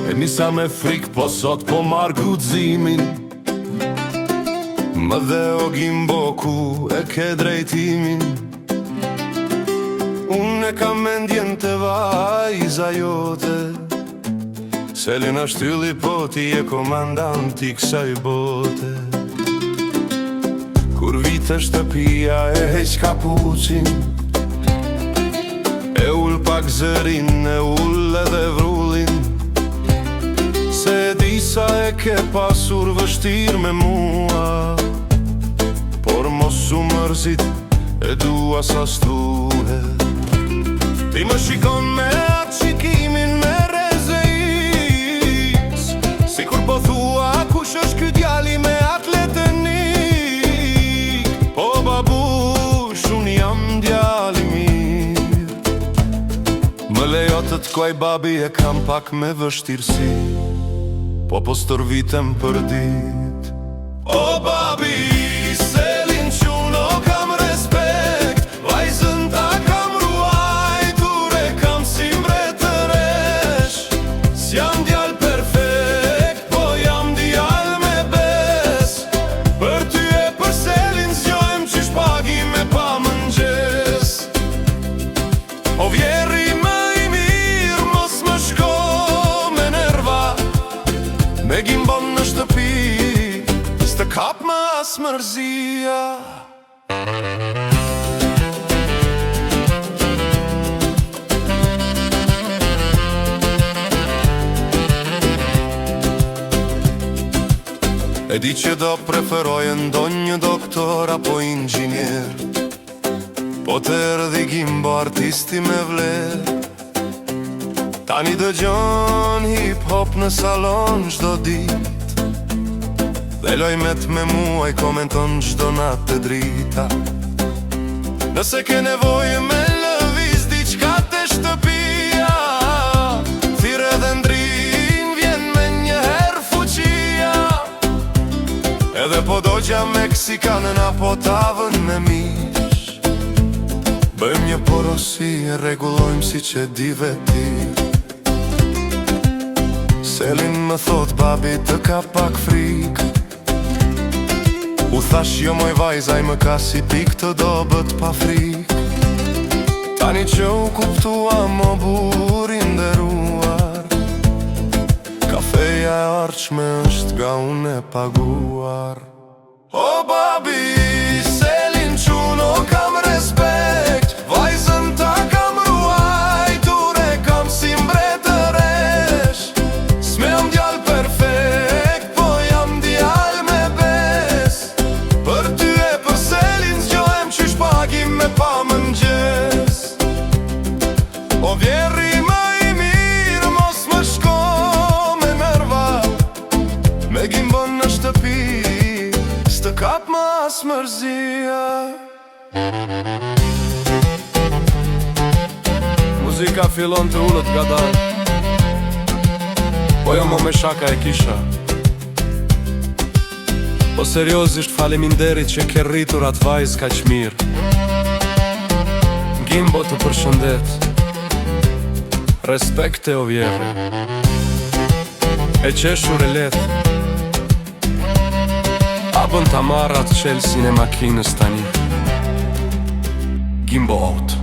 E nisa me frik, po sot po marr guximin. Më dhe o Gimbo, ku e ke drejtimin? Unë e kam mendjen të vajza jote, Selin ashtylli, po ti e komandanti kësaj bote. Kur vite shtëpia e heq kapuqin, e ull pak zërin, e ull edhe vrullin, se disa e ke pasur vështir me mua, por mos u mërzit, e dua sa s'duhet. Ti më shikon me atë shikimin me rezejis, sikur po thua kush është ky djali me atë letenik. Po babush, unë jam djali mirë, më lejo të t'kuaj babi, e kam pak me vështirësi, po stërvitem për dit. O babi, Selin quno kam respekt, vajzën ta kam ruajtur, e kam si mbretëresh. S'jam djal perfekt, po jam djal me bes. Për ty e për Selin zgjojmë qysh pagi me pa mëngjes. O vjerri më i mirë, mos më shko me nerva, me Gimbon në shtëpi, s'të kap më as mërzia. E di që do preferoje ndonjë doktor apo inxhinier, po të erdhi Gimbo, artisti me vler. Tani dëgjon hip-hop në salon çdo dit, dhe lojmet me mua i komenton çdo natë të drita. Nëse ke nevojë me lëviz diçka te shtëpia, thirr edhe ndrin, vjen me njëherë fuqia. Edhe po dogja meksikanën apo tavën me mish, bëjmë një porosi, e rregullojmë siç e di veti. Selin më thot babi të ka pak frik, u thash jo moj vajzaj më ka si pik të dobët pa frik. Tani që u kuptuam o buri nderuar, kafeja e arqme është nga unë e paguar. O babi, Selin quno kam respekt, vajzën ta kam ruajtur, e kam si mbretëresh. S'mem djal perfekt, po jam djal me bes. Për ty e për Selin zgjojmë qysh pagim me pa mëngjes. O vjerri më i mirë, mos më shko me nerva, me Gimbon në shtëpi, s'të kap më as mërzia. Muzika fillon të ullët gadal, po jo mo me shaka e kisha. Po seriozisht faleminderit që ke rritur atë vajzë kaq mirë. Gimbo të përshëndet, respekte o vjerri, e qeshur e let, apën ta marr atë Chelsin e makinës tani. Gimbo out.